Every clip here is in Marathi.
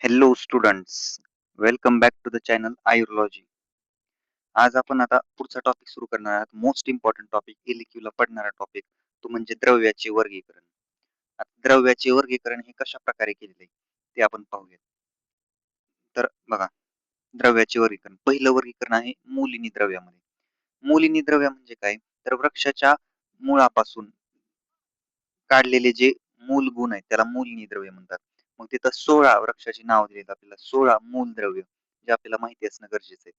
Hello students, welcome back to the channel Ayurlogy. आज आपण आता पुढचा टॉपिक सुरू करणार आहोत. मोस्ट इम्पॉर्टंट टॉपिक, एलक्यूला पडणारा टॉपिक, तो म्हणजे द्रव्याचे वर्गीकरण. आता द्रव्याचे वर्गीकरण हे कशा प्रकारे केलेले ते आपण पाहूया. तर बघा, द्रव्याचे वर्गीकरण, पहिलं वर्गीकरण आहे मूलिनी द्रव्यामध्ये. मूलिनी द्रव्य म्हणजे काय? तर वृक्षाच्या मुळापासून काढलेले जे मूल गुण आहेत त्याला मूलनी द्रव्य म्हणतात. मग तिथं 16 वृक्षाची नाव दिलेत आपल्याला, 16 मूल द्रव्य जे आपल्याला माहिती असणं गरजेचं आहे.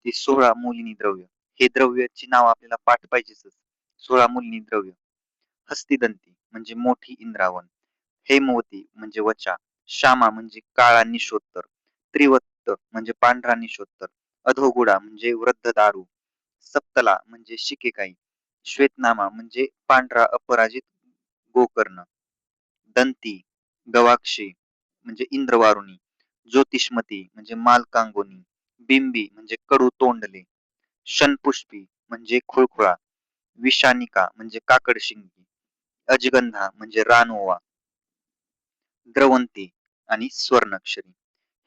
ती 16 मूलिनी द्रव्य, हे द्रव्याची नाव आपल्याला पाठ पाहिजेच. 16 मूलिनी द्रव्य: हस्तिदंती म्हणजे मोठी इंद्रावण, हेमवती म्हणजे वचा, श्यामा म्हणजे काळा निशोत्तर, त्रिवत्त म्हणजे पांढरा निशोत्तर, अधोगुडा म्हणजे वृद्ध दारू, सप्तला म्हणजे शिकेकाई, श्वेतनामा म्हणजे पांढरा अपराजित गोकर्ण, दंती, गवाक्षी म्हणजे इंद्रवारुणी, ज्योतिष्मती म्हणजे मालकांगोनी, बिंबी म्हणजे कडू तोंडले, शनपुष्पी म्हणजे खुळखुळा, विषानिका म्हणजे काकडशिंगी, अजगंधा म्हणजे रानोवा, द्रवंती आणि स्वर्णक्षरी.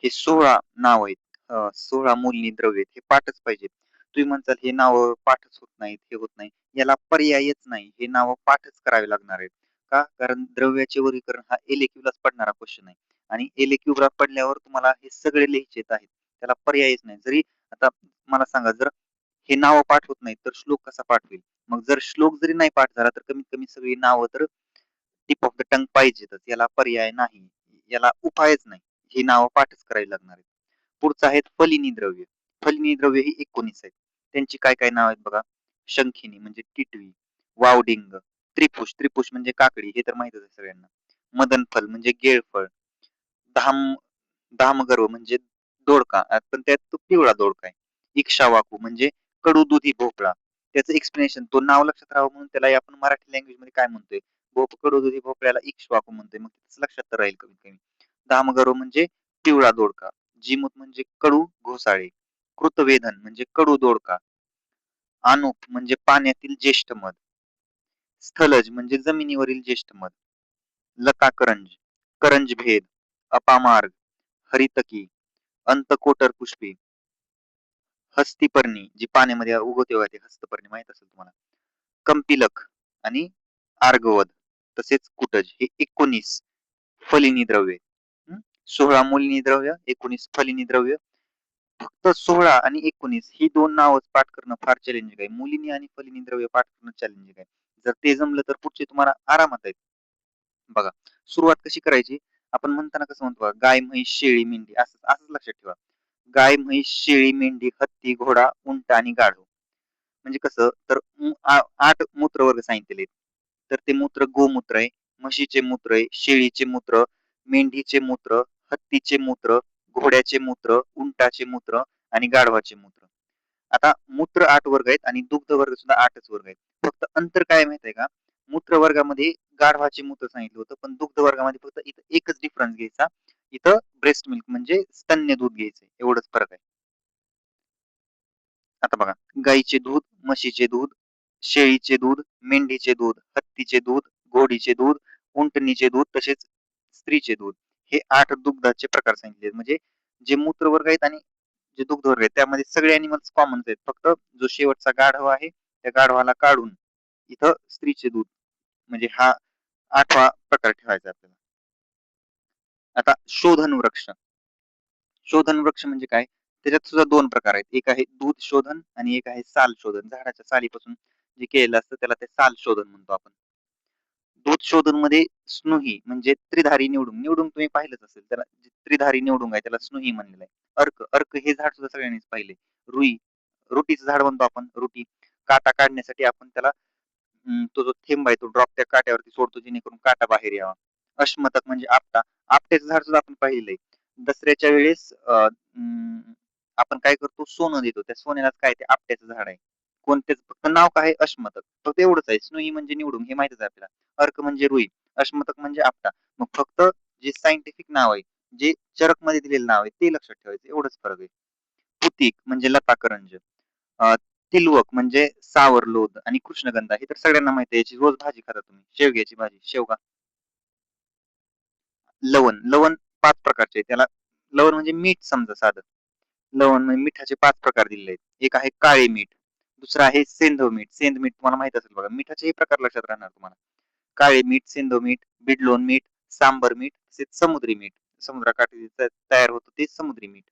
हे 16 नाव आहेत. 16 मूलनी द्रव्य हे पाठच पाहिजे. तुम्ही म्हणताल हे नाव पाठच होत नाहीत, हे होत नाही. याला पर्यायच नाही. हे नाव पाठच करावे लागणार आहेत. का? कारण द्रव्याचे वर्गीकरण हा एलएक्यूलाच पडणारा क्वेश्चन आहे. आणि एलएक्यूला पडल्यावर तुम्हाला हे सगळे लिहायचे आहेत. त्याला पर्यायच नाही. जरी आता मला सांगा, जर हे नाव पाठ होत नाहीत तर श्लोक कसा पाठ होईल? मग जर श्लोक जरी नाही पाठ झाला तर कमीत कमी सगळी नावं तर टिप ऑफ द टंग पाहिजेतच. याला पर्याय नाही. याला उपायच नाही. ही नावं पाठच करावी लागणार आहेत. पुढचं आहेत फलिनी द्रव्य. फलिनी द्रव्य ही 19 आहेत. त्यांची काय काय नाव आहेत बघा. शंखिनी म्हणजे टिटवी, वावडिंग, त्रिपुष, त्रिपुष म्हणजे काकडी, हे तर माहितच आहे सगळ्यांना, मदनफल म्हणजे गेळफळ, धाम धामगर्व म्हणजे दोडका, पण त्यात तो पिवळा दोडका आहे, इक्षावाकू म्हणजे कडू दुधी भोपळा. त्याचं एक्सप्लेनेशन, तो नाव लक्षात राहावं म्हणून त्याला आपण मराठी लँग्वेज मध्ये काय म्हणतोय, कडू दुधी भोपळ्याला इक्ष्वाकू म्हणतोय, मग त्याचं लक्षात तर राहील कमीत कमी. धामगर्व म्हणजे पिवळा दोडका, जिमूत म्हणजे कडू घोसाळे, कृतवेधन म्हणजे कडू दोडका, आनुप म्हणजे पाण्यातील ज्येष्ठ मध, स्थलज म्हणजे जमिनीवरील ज्येष्ठ मध, लताकरंज, करंज भेद, अपामार्ग, हरितकी, अंतकोटर पुष्पी, हस्तिपर्णी जी पाण्यामध्ये उगवते बघा, ते हस्तपर्णी माहित असेल तुम्हाला, कंपिलक आणि आर्गवद, तसेच कुटज. हे 19 फलिनी द्रव्य. 16 मूलिनी द्रव्य, 19 फलिनी द्रव्य. फक्त 16 आणि 19 ही दोन नावच पाठ करणं फार चॅलेंजिंग आहे. मुलिनी आणि फलिनी द्रव्य पाठ करणं चॅलेंजिंग आहे. जर ते जमलं तर पुढचे तुम्हाला आरामात आहेत. बघा, सुरुवात कशी करायची? आपण म्हणताना कसं म्हणतो बघा, गाय, म्हैस, शेळी, मेंढी, असं असंच लक्षात ठेवा. गाय, म्हैस, शेळी, मेंढी, हत्ती, घोडा, उंट आणि गाढव. म्हणजे कसं, तर 8 मूत्र वर्ग सांगितलेले आहेत. तर ते मूत्र गोमूत्र आहे, म्हशीचे मूत्र आहे, शेळीचे मूत्र, मेंढीचे मूत्र, हत्तीचे मूत्र, घोड्याचे मूत्र, उंटाचे मूत्र आणि गाढवाचे मूत्र. आता मूत्र 8 वर्ग आहेत आणि दुग्ध वर्ग सुद्धा 8च वर्ग आहेत. फक्त अंतर काय माहित आहे का? मूत्र वर्गामध्ये गाढवाचे मूत्र सांगितलं होतं, पण दुग्ध वर्गामध्ये फक्त इथं एकच डिफरन्स घ्यायचा. इथं ब्रेस्ट मिल्क म्हणजे स्तन्य दूध घ्यायचं, एवढंच फरक आहे. आता बघा, गाईचे दूध, म्हशीचे दूध, शेळीचे दूध, मेंढीचे दूध, हत्तीचे दूध, घोडीचे दूध, उंटणीचे दूध, तसेच स्त्रीचे दूध, हे 8 दुग्धाचे प्रकार सांगितले. म्हणजे जे मूत्र वर्ग आहेत आणि जे दुग्ध वर्ग आहेत त्यामध्ये सगळे अॅनिमल्स कॉमन आहेत. फक्त जो शेवटचा गाढव आहे त्या गाढवाला काढून इथं स्त्रीचे दूध, म्हणजे हा 8वा प्रकार ठेवायचा आपल्याला. आता शोधन वृक्ष. शोधन वृक्ष म्हणजे काय? त्याच्यात सुद्धा 2 प्रकार आहेत. एक आहे दूध शोधन आणि एक आहे साल शोधन. झाडाच्या सालीपासून जे केलेलं असतं त्याला ते साल शोधन म्हणतो आपण. दूध शोधन मध्ये स्नुही म्हणजे त्रिधारी निवडून, निवडून तुम्ही पाहिलंच असेल त्याला, त्रिधारी निवडून आहे त्याला स्नुही म्हणलेलं आहे. अर्क, अर्क हे झाड सुद्धा सगळ्यांनीच पाहिले. रुई, रुटीचं झाड म्हणतो आपण, रुटी. काटा काढण्यासाठी आपण त्याला तो जो थेंब आहे तो ड्रॉप त्या काट्यावरती सोडतो जेणेकरून काटा बाहेर यावा. अश्मतक म्हणजे आपटा, आपट्याचं झाड सुद्धा आपण पाहिलेलं आहे. दसऱ्याच्या वेळेस आपण काय करतो, सोनं देतो, त्या सोन्यालाच काय, ते आपट्याचं झाड आहे. कोणतेच, फक्त नाव काय, अश्मतक, फक्त एवढंच आहे. स्नुई म्हणजे निवडून, हे माहितच आहे आपल्याला. अर्क म्हणजे रुई, अश्मतक म्हणजे आपटा. मग फक्त जे सायंटिफिक नाव आहे, जे चरक मध्ये दिलेलं नाव आहे ते लक्षात ठेवायचं, एवढंच फरक आहे. पुतिक म्हणजे लताकरंज, तिलवक म्हणजे सावरलोध आणि कृष्णगंधा, हे तर सगळ्यांना माहिती आहे. याची रोज भाजी खाता तुम्ही, शेवग्याची भाजी, शेवगा. लवण, लवण 5 प्रकारचे, त्याला लवण म्हणजे मीठ समजा साधं. लवण म्हणजे मिठाचे 5 प्रकार दिलेले आहेत. एक आहे काळे मीठ, दुसरं आहे सेंधव मीठ. सेंध मीठ तुम्हाला माहित असेल बघा. मिठाचेही प्रकार लक्षात राहणार तुम्हाला. काळे मीठ, सेंधव मीठ, बिडलोन मीठ, सांबर मीठ, तसेच समुद्री मीठ. समुद्राकाठी तयार होतं ते समुद्री मीठ.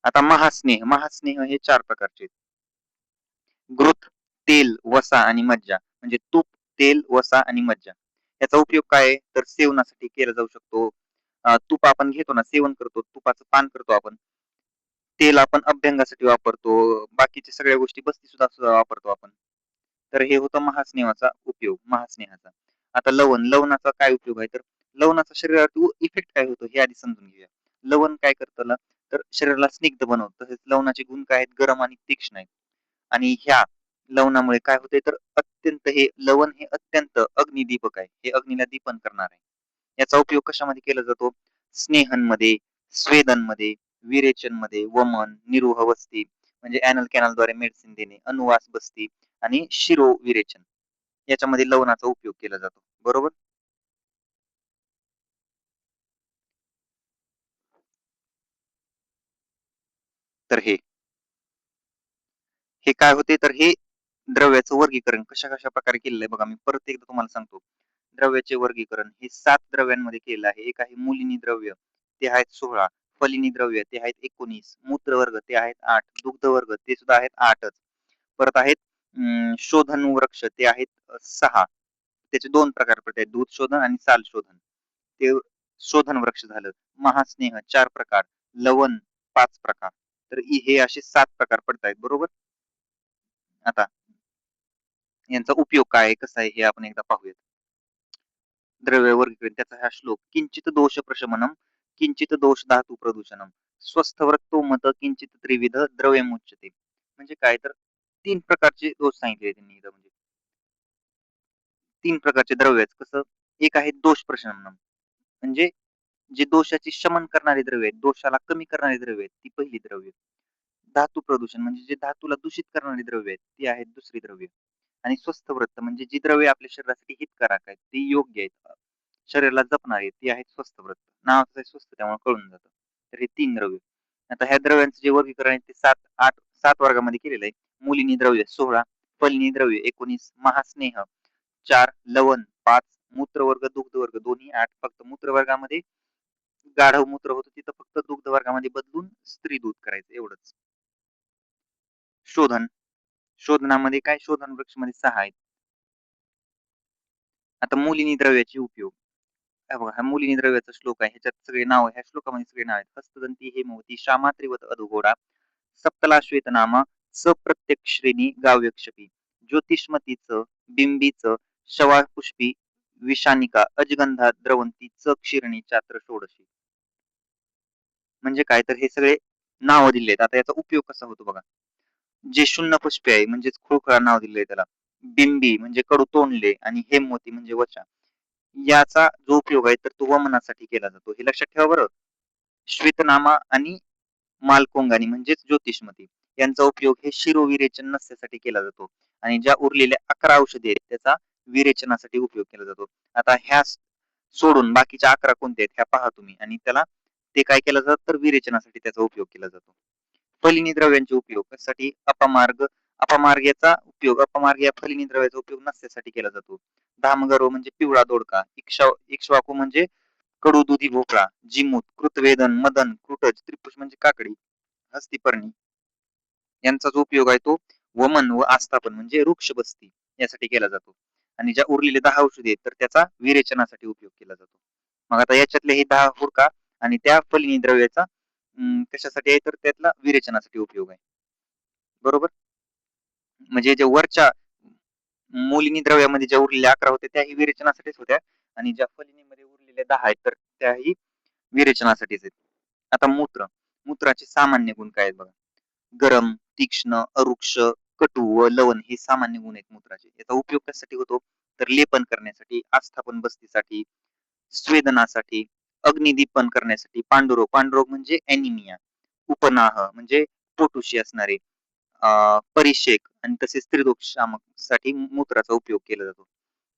आता महास्नेह. महास्नेह हे 4 प्रकारचे आहेत. घृत, तेल, वसा आणि मज्जा. म्हणजे तूप, तेल, वसा आणि मज्जा. याचा उपयोग काय आहे? तर सेवनासाठी केला जाऊ शकतो. तूप आपण घेतो ना, सेवन करतो, तुपाचं पान करतो आपण. तेल आपण अभ्यंगासाठी वापरतो. बाकीच्या सगळ्या गोष्टी बस्ती सुद्धा वापरतो आपण. तर हे होतं महास्नेहाचा उपयोग, महास्नेहाचा. आता लवण. लवणाचा काय उपयोग आहे? तर लवणाचा शरीरावर इफेक्ट काय होतो हे आधी समजून घेऊया. लवण काय करतं ना, तर शरीराला स्निग्ध बनवतं. तसेच लवणाचे गुण काय आहेत? गरम आणि तीक्ष्ण आहेत. आणि ह्या लवणामुळे काय होते तर अत्यंत हे लवण हे अत्यंत अग्निदीपक आहे. हे अग्नीला दीपन करणार आहे. याचा उपयोग कशामध्ये केला जातो? स्नेहनमध्ये, स्वेदनमध्ये, विरेचनमध्ये, वमन, निरुहवस्थी म्हणजे अॅनल कॅनलद्वारे मेडिसिन देणे, अनुवास बस्ती आणि शिरो विरेचन याच्यामध्ये लवणाचा उपयोग केला जातो. बरोबर? तर हे काय होते तर हे द्रव्याचं वर्गीकरण कशा-कशा प्रकारे केलेलं आहे बघा. मी परत एकदा तुम्हाला सांगतो. द्रव्याचे वर्गीकरण हे 7 द्रव्यांमध्ये केलेलं आहे. एक आहे मूलिनी द्रव्य, ते आहेत 16. फलिनी द्रव्य ते आहेत 19. मूत्रवर्ग ते आहेत 8. दुग्धवर्ग ते सुद्धा आहेत 8च. परत आहेत शोधन वृक्ष ते आहेत 6. त्याचे 2 प्रकार पडतात. दूध शोधन आणि साल शोधन. ते शोधन वृक्ष झालं. महास्नेह 4 प्रकार, लवण 5 प्रकार. तर हे असे 7 प्रकार पडतायत. बरोबर? आता यांचा उपयोग काय आहे, कसा आहे हे आपण एकदा पाहूया. द्रव्य वर्गीकरण त्याचा हा श्लोक. किंचित दोष प्रशमनम, किंचित दोष धातू प्रदूषणम, स्वस्थ मत किंचित त्रिविध द्रव्यमुच्यते. म्हणजे काय तर 3 प्रकारचे दोष सांगितले त्यांनी इथं म्हणजे 3 प्रकारचे द्रव्य आहेत. कसं? एक आहे दोष प्रशमनम म्हणजे जे दोषाचे शमन करणारे द्रव्य आहेत, दोषाला कमी करणारे द्रव्य आहेत, ती पहिली द्रव्य. धातू प्रदूषण म्हणजे जे धातूला दूषित करणारी द्रव्य आहेत, ती आहेत दुसरी द्रव्य. आणि स्वस्थ वृत्त म्हणजे जी द्रव्ये आपल्या शरीरासाठी हितकारक आहेत, ती योग्य आहेत. शरीराला जपणारी आहेत, ती आहेत स्वस्थ वृत्त. नावाचं आहे स्वस्थ त्यामुळे कळून जातं. तर हे 3 द्रव्य. आता ह्या द्रव्यांचं जे वर्गीकरण आहे ते 7 वर्गामध्ये केलेलं आहे. मूलिनी द्रव्य 16, फलिनी द्रव्य 19, महास्नेह 4, लवण 5, मूत्रवर्ग, दुग्धवर्ग दोन्ही 8. फक्त मूत्रवर्गामध्ये गाढव मूत्र होतं तिथं फक्त दुग्ध वर्गामध्ये बदलून स्त्री दूध करायचं एवढंच. शोधन. शोधनामध्ये काय शोधन वृक्षमध्ये 6 आहेत. आता मूलिनी द्रव्याचे उपयोग. हे बघा हा मूलिनी द्रव्याचा श्लोक आहे. ह्याच्यात सगळे नाव ह्या श्लोकामध्ये सगळे नाव आहेत. हस्तदंती, हेमवती, श्यामात्रिवत अधुघोडा, सप्तला श्वेतनामा, सप्रत्यक श्रेणी गाव्यक्षपी, ज्योतिष्मतीचं, बिंबीचं, शवापुष्पी, विषानिका, अजगंधा, द्रवंती, च क्षीरणी, चात्र, षोडशी. म्हणजे काय तर हे सगळे नाव दिले आहेत. आता याचा उपयोग कसा होतो बघा. जे शून्य पुष्पी आहे म्हणजेच खोळखळा नाव दिलंय त्याला. बिंबी म्हणजे कडू तोंडले आणि हेमवती म्हणजे वचा. याचा जो उपयोग आहे तर तो वमनासाठी केला जातो. हे लक्षात ठेवा बरं. श्वेतनामा आणि मालकोंगानी म्हणजेच ज्योतिषमती यांचा उपयोग हे शिरोविरेचन नसण्यासाठी केला जातो. आणि ज्या उरलेल्या 11 औषधे आहेत त्याचा विरेचनासाठी उपयोग केला जातो. आता ह्या सोडून बाकीच्या 11 कोणत्या आहेत ह्या पहा तुम्ही आणि त्याला ते काय केलं जातं तर विरेचनासाठी त्याचा उपयोग केला जातो. फलिनी द्रव्यांचे उपयोग कशासाठी? अपमार्ग. अपमार्ग याचा उपयोग अपमार्ग या फलिनी द्रव्याचा उपयोग नसण्यासाठी केला जातो. धामगर्व म्हणजे पिवळा दोडका. इक्ष्वाकू म्हणजे कडू दुधी भोपळा. जिमूत, कृतवेदन, मदन, कृटज, त्रिपुष म्हणजे काकडी, हस्तिपर्णी यांचा जो उपयोग आहे तो वमन व आस्थापन म्हणजे वृक्ष बस्ती यासाठी केला जातो. आणि ज्या उरलेले 10 औषधी आहेत तर त्याचा विरेचनासाठी उपयोग केला जातो. मग आता याच्यातले हे 10 हुरका आणि त्या फलिनी द्रव्याचा कशासाठी आहे तर त्यातला विरेचनासाठी उपयोग आहे. बरोबर? म्हणजे जे वरच्या मोलिनी द्रव्यामध्ये ज्या उरलेल्या 11 होत्या त्याही विरेचनासाठीच होत्या आणि ज्या फलिनीमध्ये उरलेल्या 10 आहेत तर त्याही विरेचनासाठीच आहेत. आता मूत्र. मूत्राचे सामान्य गुण काय आहेत बघा. गरम, तीक्ष्ण, अरुक्ष, कटू व लवण हे सामान्य गुण आहेत मूत्राचे. याचा उपयोग कशासाठी होतो? तर लेपन करण्यासाठी, आस्थापन बस्तीसाठी, स्वेदनासाठी, अग्निदीपन करण्यासाठी, पांडुरोग. पांडुरोग म्हणजे अॅनिमिया, उपनाह म्हणजे पोटुशी असणारे, परिषेक आणि तसेच स्त्रीरोग साठी मूत्राचा उपयोग केला जातो.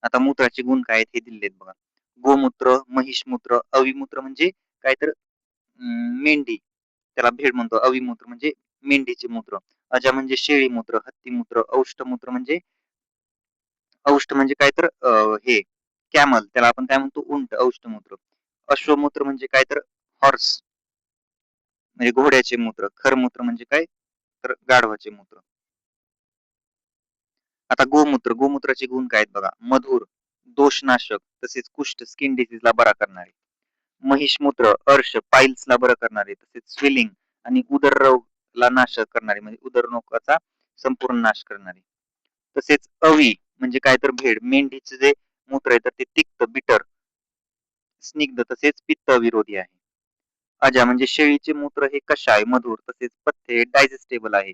आता मूत्राचे गुण काय आहेत हे दिलेले आहेत बघा. गोमूत्र, महिषमूत्र, अविमूत्र म्हणजे काय तर मेंढी त्याला भेड म्हणतो. अविमूत्र म्हणजे मेंढीचे मूत्र. अजा म्हणजे शेळी मूत्र, हत्ती मूत्र, औष्टमूत्र म्हणजे काय तर हे कॅमल त्याला आपण काय म्हणतो उंट औष्टमूत्र. अश्वमूत्र म्हणजे काय तर हॉर्स म्हणजे घोड्याचे मूत्र. खरमूत्र म्हणजे काय तर गाढवाचे मूत्र. आता गोमूत्र, गोमूत्राचे गुण काय आहेत बघा. मधुर, दोषनाशक, तसेच कुष्ठ स्किन डिसीजला बरा करणारे. महिषमूत्र अर्श पाईल्सला बरं करणारे, तसेच स्विलिंग आणि उदररोगला नाश करणारे म्हणजे उदररोगाचा संपूर्ण नाश करणारे. तसेच अवी म्हणजे काय तर भेड, मेंढीचे जे मूत्र आहे तर ते तिक्त बिटर स्निग्ध तसेच पित्त विरोधी आहे. अजा म्हणजे शेळीचे मूत्र हे कषाय मधुर तसेच पथ्य डायजेस्टेबल आहे.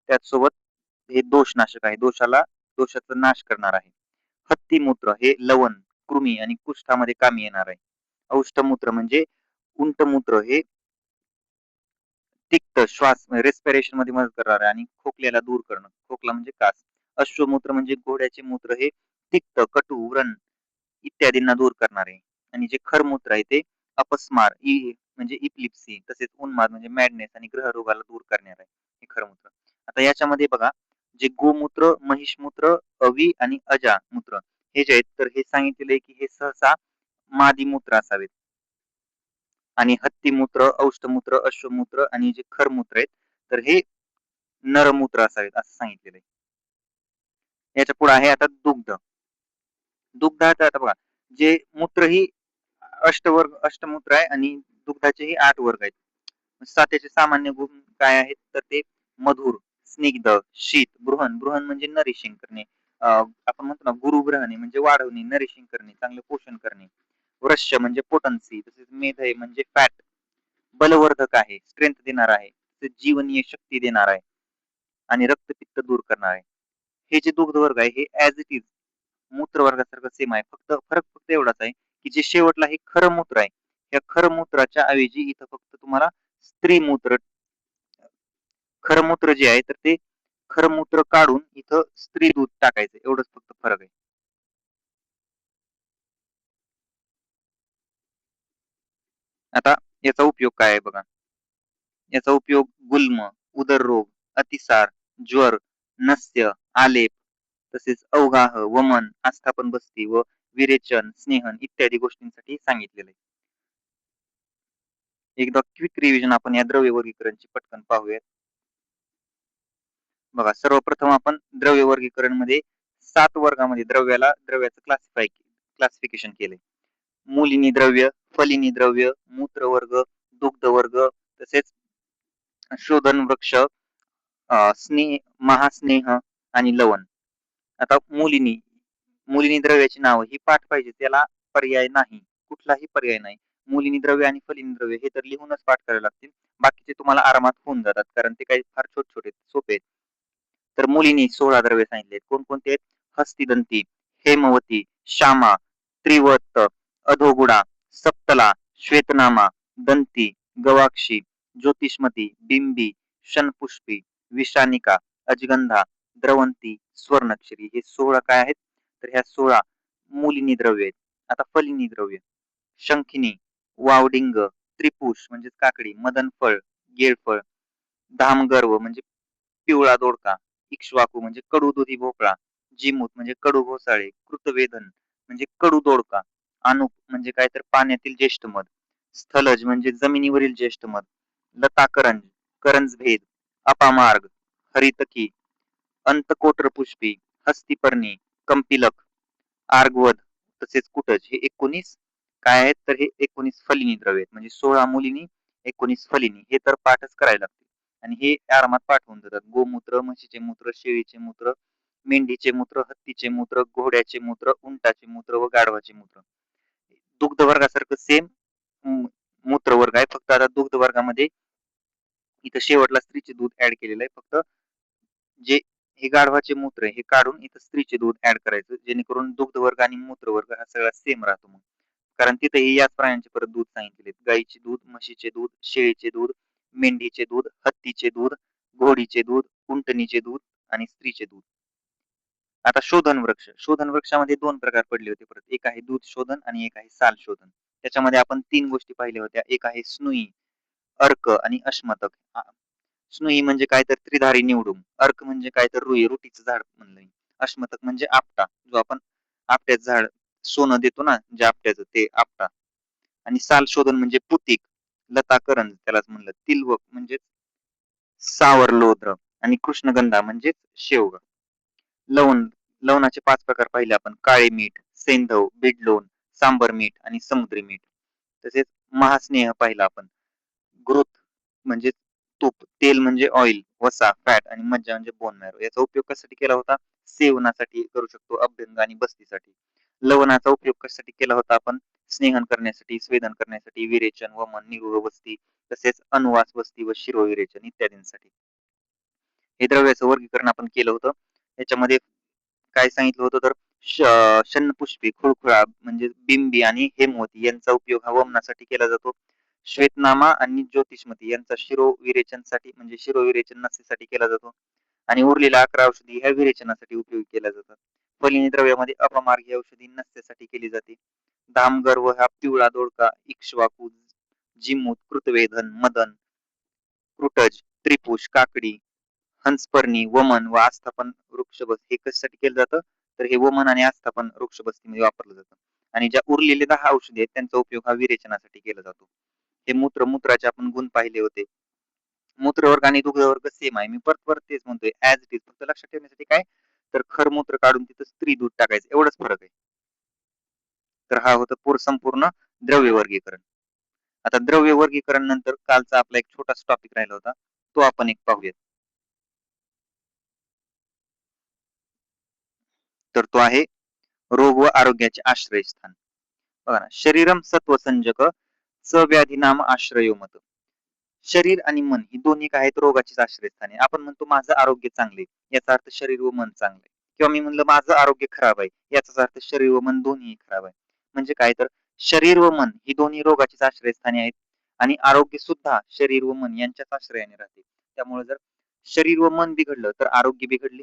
त्याचसोबत हे दोषनाशक आहे, दोषाचा नाश करणार आहे. हत्ती मूत्र हे लवण कृमी आणि कुष्ठामध्ये कामी येणार आहे. औष्टमूत्र म्हणजे उंटमूत्र हे तिक्त श्वास रेस्पिरेशन मध्ये मदत करणार आहे आणि खोकल्याला दूर करणं. खोकला म्हणजे कास. अश्वमूत्र म्हणजे घोड्याचे मूत्र हे तिक्त कटू व्रण इत्यादींना दूर करणार आहे. आणि जे खरमूत्र आहे ते अपस्मार म्हणजे इपिलिप्सी तसेच उन्माद म्हणजे मॅडनेस आणि ग्रहरोगाला दूर करणार आहे हे खरमूत्र. आता याच्यामध्ये बघा जे गोमूत्र, महिषमूत्र, अवी आणि अजा मूत्र हे जे आहेत तर हे सांगितलेले की हे सहसा मादी मूत्र असावेत. आणि हत्तीमूत्र, औष्टमूत्र, अश्वमूत्र आणि जे खरमूत्र आहेत तर हे नरमूत्र असावेत असं सांगितलेलं आहे. याच्या पुढे आहे आता दुग्ध. दुग्धात आता बघा जे मूत्र ही अष्टमूत्र आहे आणि दुग्धाचेही 8 वर्ग आहेत. त्याचे सामान्य गुण काय आहेत तर ते मधुर, स्निग्ध, शीत, बृहन बृहन म्हणजे नरिशिंग करणे. आपण म्हणतो ना गुरुग्रहणे म्हणजे वाढवणे, नरिशिंग करणे, चांगले पोषण करणे. वृश्य म्हणजे पोटन्सी, तसेच मेध म्हणजे फॅट, बलवर्धक आहे, स्ट्रेंथ देणार आहे, जीवनीय शक्ती देणार आहे आणि रक्तपित्त दूर करणार आहे. हे जे दुग्ध वर्ग आहे हे ऍज इट इज मूत्र वर्गासारखं सेम आहे. फरक फक्त एवढाच आहे की जे शेवटला हे खरं मूत्र आहे. या खरं मूत्राच्या ऐवजी इथं फक्त तुम्हाला स्त्री मूत्र खरं मूत्र जे आहे तर ते खरं मूत्र काढून इथं स्त्री दूध टाकायचं एवढंच फक्त फरक आहे. आता याचा उपयोग काय आहे बघा. याचा उपयोग गुल्म, उदररोग, अतिसार, ज्वर, नस्य, आलेप, तसेच अवगाह, वमन, आस्थापन बस्ती व विरेचन, स्नेहन इत्यादी गोष्टींसाठी सांगितलेलं आहे. एकदा क्विक रिव्हिजन आपण या द्रव्य वर्गीकरणची पटकन पाहूयात. बघा सर्वप्रथम आपण द्रव्य वर्गीकरण मध्ये 7 वर्गामध्ये द्रव्याचं क्लासिफिकेशन केले. मूलिनी द्रव्य, फलिनी द्रव्य, मूत्र वर्ग, दुग्ध वर्ग, तसेच शोधन वृक्ष, स्नेह, महास्नेह आणि लवण. आता मुलिनी द्रव्याची नाव ही पाठ पाहिजे त्याला पर्याय नाही, कुठलाही पर्याय नाही. मुलिनी द्रव्य आणि फलिनी द्रव्य हे तर लिहूनच पाठ करावे लागतील. बाकीचे तुम्हाला आरामात होऊन जातात कारण ते काही फार छोटे छोटे सोपे आहेत. तर मुलींनी 16 द्रव्य सांगितले. कोणकोणते? हस्तिदंती, हेमवती, श्यामा, त्रिवत, अधोगुडा, सप्तला, श्वेतनामा, दंती, गवाक्षी, ज्योतिष्मती, बिंबी, शनपुष्पी, विषानिका, अजगंधा, द्रवंती, स्वर्णक्षरी हे 16 काय आहेत तर ह्या 16 मुलिनी द्रव्य आहेत. आता फलिनी द्रव्य शंखिनी, वावडिंग, त्रिपुष म्हणजे काकडी, मदनफळ, गेळफळ, धामगर्व म्हणजे पिवळा दोडका, इक्ष्वाकू म्हणजे कडू दुधी भोपळा, जिमूत म्हणजे कडू घोसाळे, कृतवेधन म्हणजे कडू दोडका, अनुप म्हणजे काय तर पाण्यातील ज्येष्ठ मध, स्थलज म्हणजे जमिनीवरील ज्येष्ठ मध, लताकरंज, करंजभेद, अपामार्ग, हरितकी, अंतकोटर पुष्पी, हस्तिपर्णी, कंपिलक, आर्गवद तसेच कुटज हे 19 काय आहेत तर हे 19 फलिनी द्रव्य आहेत. म्हणजे 16 मुलीनी 19 फलिनी हे तर पाठच करायला लागतील आणि हे आरामात पाठ होऊन जातात. गोमूत्र, म्हशीचे मूत्र, शेळीचे मूत्र, मेंढीचे मूत्र, हत्तीचे मूत्र, घोड्याचे मूत्र, उंटाचे मूत्र व गाढवाचे मूत्र. दुग्ध वर्गासारखं सेम मूत्र वर्ग आहे, फक्त आता दुग्ध वर्गामध्ये इथं शेवटला स्त्रीचे दूध ऍड केलेलं आहे. फक्त जे हे गाढवाचे मूत्र हे काढून इथं स्त्रीचे दूध ऍड करायचं जेणेकरून दुग्ध वर्ग आणि मूत्र वर्ग हा सगळा सेम राहतो. मग कारण तिथे याच प्राण्यांचे परत दूध सांगितले. गाईचे दूध, म्हशीचे दूध, शेळीचे दूध, मेंढीचे दूध, हत्तीचे दूध, घोडीचे दूध, उंटणीचे दूध आणि स्त्रीचे दूध. आता शोधन वृक्षामध्ये 2 प्रकार पडले होते परत. एक आहे दूध शोधन आणि एक आहे साल शोधन. त्याच्यामध्ये आपण 3 गोष्टी पाहिल्या होत्या. एक आहे स्नुई, अर्क आणि अश्मतक. स्नुई म्हणजे काय तर त्रिधारी निवडून, अर्क म्हणजे काय तर रुई, रुटीचं झाड म्हणलं. अश्मतक म्हणजे आपटा, जो आपण आपट्याचं झाड सोनं देतो ना, जे आपट्याचं ते आपटा. आणि साल शोधन म्हणजे पुतिक, लताकरण त्यालाच म्हणलं. तिलवक म्हणजे सावरलोद्र आणि कृष्णगंधा म्हणजे शेवग. लवण, लवणाचे 5 प्रकार पाहिले आपण: काळे मीठ, सेंधव, बिडलोन, सांबर मीठ आणि समुद्री मीठ. तसेच महास्नेह पाहिला आपण. ग्रोथ म्हणजे तूप, तेल म्हणजे ऑइल, वसा फॅट आणि मज्जा म्हणजे बोन मॅरो. याचा उपयोग कशासाठी केला होता? सेवनासाठी करू शकतो, अभ्यंग आणि बस्तीसाठी. लवणाचा उपयोग कशासाठी केला होता आपण? स्नेहन करण्यासाठी, स्वेदन करण्यासाठी, विरेचन, वमन, निरूळ बस्ती, तसेच अनुवास बस्ती व शिरोविरेचन इत्यादींसाठी. हे द्रव्याचं वर्गीकरण आपण केलं होतं. याच्यामध्ये काय सांगितलं होतं तर शनपुष्पी, खुळखुळा म्हणजे बिंबी आणि हेमवती यांचा उपयोग हा वमनासाठी केला जातो. श्वेतनामा आणि ज्योतिषमती यांचा शिरोविरेचनसाठी म्हणजे शिरोविरेचन नसेसाठी केला जातो. आणि उरलेल्या 11 औषधी ह्या विरेचनासाठी उपयोग केल्या जातात. फलिनी द्रव्यामध्ये अपमार्गी औषधी नस्यासाठी केली जाते. दामगर्व हा पिवळा दोडका, इक्ष्वाकू, जिमूत, कृतवेधन, मदन, क्रुटज, त्रिपुष, काकडी, हंसपर्णी, वमन व आस्थापन वृक्षबस हे कशासाठी केलं जातं? तर हे वमन आणि आस्थापन वृक्षबस्तीमध्ये वापरलं जातं. आणि ज्या उरलेले 10 औषधी आहेत त्यांचा उपयोग हा विरेचनासाठी केला जातो. हे मूत्राचे आपण गुण पाहिले होते. मूत्रवर्ग आणि दुग्धवर्ग सेम आहे. मी परत परत तेच म्हणतोय, ऍज इट इज. फक्त लक्षात ठेवण्यासाठी काय, तर खरमूत्र काढून तिथं स्त्री दूध टाकायचं, एवढंच फरक आहे. तर हा होतं संपूर्ण द्रव्य वर्गीकरण. आता द्रव्य वर्गीकरण नंतर कालचा आपला एक छोटासा टॉपिक राहिला होता, तो आपण एक पाहूयात. तर तो आहे रोग व आरोग्याचे आश्रयस्थान. बघा ना, शरीरम सत्वसंजक स व्याधी नाम आश्रयो मत. शरीर आणि मन ही दोन्ही काय आहेत? रोगाचीच आश्रयस्थाने. आपण म्हणतो माझं आरोग्य चांगले, याचा अर्थ शरीर व मन चांगले. किंवा मी म्हणलं माझं आरोग्य खराब आहे, याचा अर्थ शरीर व मन दोन्ही खराब आहे. म्हणजे काय तर शरीर व मन ही दोन्ही रोगाचीच आश्रयस्थाने आहेत. आणि आरोग्य सुद्धा शरीर व मन यांच्याच आश्रयाने राहते. त्यामुळे जर शरीर व मन बिघडलं तर आरोग्य बिघडले,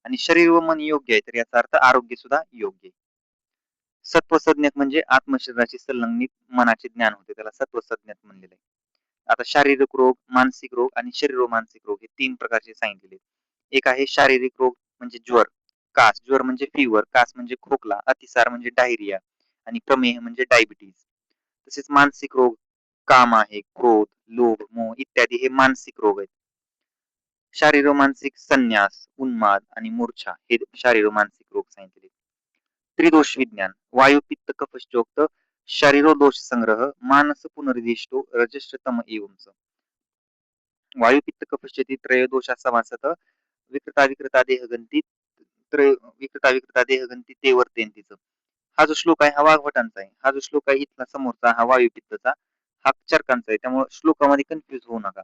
आणि शरीर व मन योग्य आहे तर याचा अर्थ आरोग्य सुद्धा योग्य आहे. सत्वसंज्ञक म्हणजे आत्मशरीराची संलग्नित मनाचे ज्ञान होते, त्याला सत्वसंज्ञक म्हणलेलं आहे. आता शारीरिक रोग, मानसिक रोग आणि शरीर मानसिक रोग हे 3 प्रकारचे सांगितलेले. एक आहे शारीरिक रोग म्हणजे ज्वर, कास, ज्वर म्हणजे फीवर, कास म्हणजे खोकला, अतिसार म्हणजे डायरिया आणि प्रमेह म्हणजे डायबिटीज. तसेच मानसिक रोग, काम आहे, क्रोध, लोभ, मोह इत्यादी हे मानसिक रोग आहेत. शारीरो-मानसिक संन्यास, उन्माद आणि मूर्छा हे शारीरो-मानसिक रोग सांगितले. त्रिदोष विज्ञान, वायू पित्त कफश्चोक्त शारीरो दोष संग्रह, मानस पुनर्दिष्टो रजस्तम एवंच. वायू पित्त कफश्चेती त्रयोदोषा समासत विकृता विकृता देहगंती विकृता विकृता देहगंती ते वर्तेंतीच. हा जो श्लोक आहे हा वाघवटांचा आहे. हा जो श्लोक आहे इथला समोरचा हा वायू पित्तचा, हा चरकांचा आहे. त्यामुळे श्लोकामध्ये कन्फ्युज होऊ नका.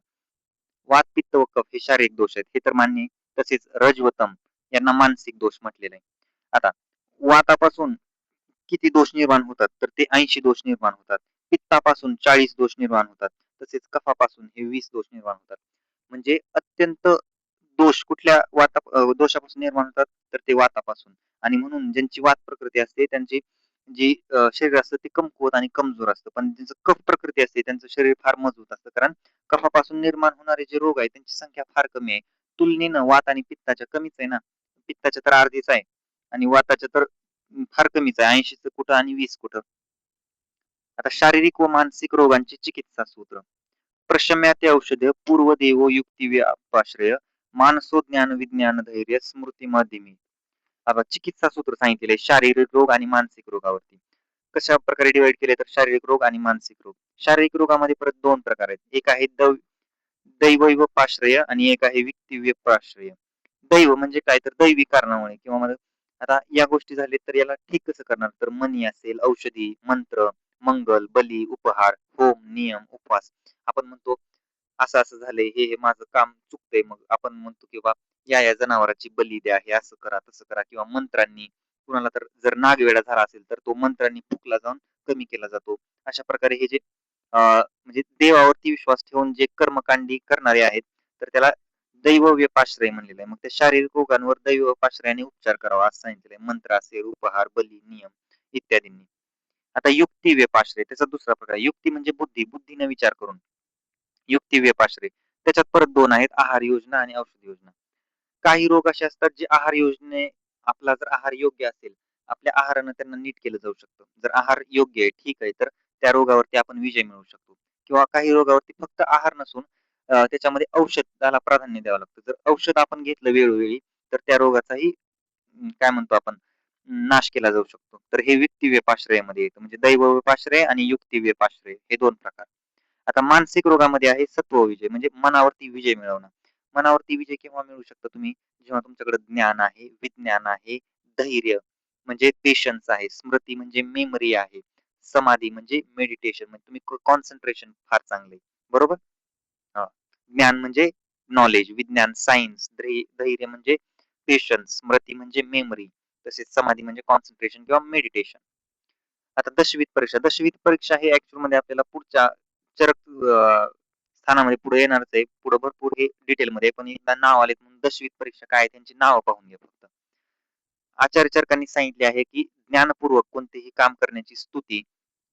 वात पित्त व कफ हे शारीरिक दोष आहेत, हे तर मान्य आहे. तसेच रजवतम यांना मानसिक दोष म्हटलेले आहे. आता वातापासून किती दोष निर्माण होतात? तर ते 80 दोष निर्माण होतात. पित्तापासून 40 दोष निर्माण होतात. तसेच कफापासून हे 20 दोष निर्माण होतात. म्हणजे अत्यंत दोष कुठल्या दोषापासून निर्माण होतात? तर ते वातापासून. आणि म्हणून ज्यांची वात प्रकृती असते त्यांची जी शरीर असतं ते कमकुवत आणि कमजोर असतं. पण ज्यांचं कफ प्रकृती असते त्यांचं शरीर फार मजबूत असतं. कारण कफापासून निर्माण होणारे जे रोग आहेत त्यांची संख्या फार कमी आहे. तुलनेनं वात आणि पित्ताच्या कमीच आहे ना. पित्ताच्या तर अर्धीच आहे आणि वाताच्या तर फार कमीच आहे. 80च कुठं आणि 20 कुठं. आता शारीरिक व मानसिक रोगांची चिकित्सा सूत्र. प्रशम्याते औषध पूर्वदेवो युक्ती व्यापाश्रय मानसो ज्ञान विज्ञान धैर्य स्मृती माध्यमी. आता चिकित्सा सूत्र सांगितलेले शारीरिक रोग आणि मानसिक रोगावरती. कशा प्रकारे डिवाइड केले तर शारीरिक रोग आणि मानसिक रोग. शारीरिक रोगामध्ये परत 2 प्रकार आहेत. एक आहे दैवपाश्रय आणि एक आहे व्यक्तिव्यपाश्रय. दैव म्हणजे काय तर दैवी कारणामुळे किंवा आता या गोष्टी झाल्या तर याला ठीक कसं करणार? तर मनी असेल, औषधी, मंत्र, मंगल, बली, उपहार, होम, नियम, उपवास. आपण म्हणतो असं असं झालंय, हे माझं काम चुकतंय, मग आपण म्हणतो की बा या जनावराची बली द्या, हे असं करा तसं करा, किंवा मंत्रांनी कुणाला तर जर नागवेडा झाला असेल तर तो मंत्रांनी फुकला जाऊन कमी केला जातो. अशा प्रकारे हे जे म्हणजे देवावरती विश्वास ठेवून जे कर्मकांडी करणारे आहेत तर त्याला दैवव्यपाश्रय म्हणलेलं आहे. मग त्या शारीरिक रोगांवर दैवव्यपाश्रयाने उपचार करावा असं सांगितलंय. मंत्र असेल, उपहार, बली, नियम इत्यादींनी. आता युक्ती व्यपाश्रय त्याचा दुसरा प्रकार. युक्ती म्हणजे बुद्धी, बुद्धीने विचार करून. युक्तिव्यपाश्रय. त्याच्यात परत 2 आहेत, आहार योजना आणि औषध योजना. काही रोग असे असतात जे आहार योजने आपला जर आहार योग्य असेल, आपल्या आहारानं त्यांना नीट केलं जाऊ शकतं. जर आहार योग्य आहे, ठीक आहे, तर त्या रोगावरती आपण विजय मिळवू शकतो. किंवा काही रोगावरती फक्त आहार नसून त्याच्यामध्ये औषधाला प्राधान्य द्यावं लागतं. जर औषध आपण घेतलं वेळोवेळी, तर त्या रोगाचाही काय म्हणतो आपण नाश केला जाऊ शकतो. तर हे व्यक्तिव्यपाश्रयामध्ये येतं. म्हणजे दैवव्यपाश्रय आणि युक्तिव्यपाश्रय हे 2 प्रकार. आता मानसिक रोगामध्ये आहे सत्वविजय म्हणजे मनावरती विजय मिळवणं. मनावरती विजय केव्हा मिळवू शकता तुम्ही? जेव्हा तुमच्याकडे ज्ञान आहे, विज्ञान आहे, धैर्य म्हणजे पेशन्स आहे, स्मृती म्हणजे मेमरी आहे, समाधी म्हणजे मेडिटेशन म्हणजे तुम्ही कॉन्सन्ट्रेशन फार चांगलं बरोबर? हां. ज्ञान म्हणजे नॉलेज, विज्ञान सायन्स, धैर्य म्हणजे पेशन्स, स्मृती म्हणजे मेमरी, तसेच समाधी म्हणजे कॉन्सन्ट्रेशन किंवा मेडिटेशन. आता दशविध परीक्षा. दशविध परीक्षा हे ऍक्च्युअल मध्ये आपल्याला पुढच्या चरक स्थानामध्ये पुढे येणारच आहे. पुढे भरपूर हे डिटेलमध्ये पण एकदा नाव आले म्हणून दशविध परीक्षा काय आहे त्यांची नावं पाहून घ्या फक्त. आचार्य चरकांनी सांगितले आहे की ज्ञानपूर्वक कोणतेही काम करण्याची स्तुती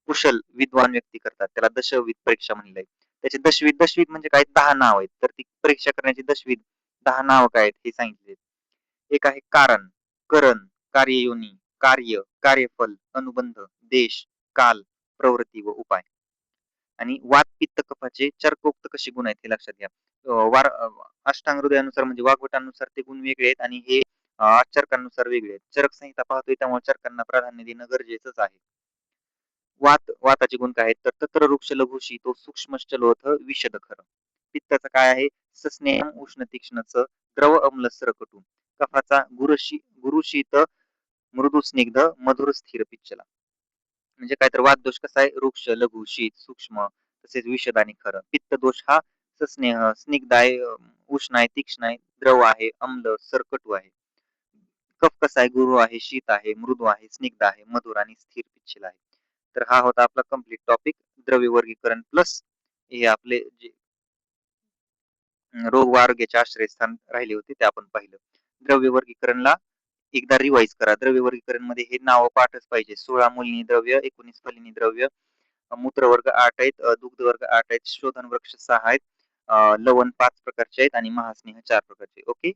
कुशल विद्वान व्यक्ती करतात. त्याला दशविध परीक्षा म्हणले आहे. त्याचे दशविध दशविध म्हणजे काय 10 नाव आहेत. तर ती परीक्षा करण्याची दशविध 10 नाव काय आहेत हे सांगितले. एक आहे कारण, करण, कार्ययोनी, कार्य, कार्यफल, अनुबंध, देश, काल, प्रवृत्ती व उपाय. आणि वात पित्त कफाचे चरकोक्त कसे गुण आहेत हे लक्षात घ्या. अष्टांग हृदयानुसार म्हणजे वागवटानुसार ते गुण वेगळे आहेत आणि हे चरकांनुसार वेगळे आहेत. चरक संहिता पाहतोय त्यामुळे चरकांना प्राधान्य देणं गरजेचंच आहे. वाताचे गुण काय आहेत तर तत्र वृक्ष लघु शीतो सूक्ष्म चलोथ विशद खर. पित्ताचं काय आहे सस्नेहम उष्ण तीक्ष्णच द्रव अम्ल सरकटू. कफाचा गुरुशीत मृदू स्निग्ध मधुर स्थिर पिच्चला. म्हणजे काय तर वाददोष कसा आहे वृक्ष लघु शीत सूक्ष्म तसेच विषद आणि खरं. पित्त दोष हा सस्नेह स्निग्ध आहे, उष्ण आहे, तीक्ष्ण आहे, द्रव आहे, अम्ल सरकटू आहे. कफ कसा आहे गुरु आहे, शीत आहे, मृदू आहे, स्निग्ध आहे, मधुर आणि स्थिर पिच्छल आहे. तर हा होता आपला कंप्लीट टॉपिक द्रव्य वर्गीकरण प्लस हे आपले जे रोग व आरोग्याचे आश्रयस्थान राहिले होते ते आपण पाहिलं. द्रव्य वर्गीकरणला एकदा रिवाइज करा. द्रव्य वर्गीकरण मध्ये हे नाव पाठच पाहिजे. 16 मूलनी द्रव्य, 19 फलिनी द्रव्य, मूत्र वर्ग 8 आहेत, दुग्ध वर्ग 8 आहेत, शोधन वृक्ष 6 आहेत, लवण 5 प्रकारचे आहेत आणि महास्नेह 4 प्रकारचे. ओके.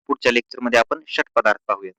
पुढच्या लेक्चर मध्ये आपण षट पदार्थ पाहूया.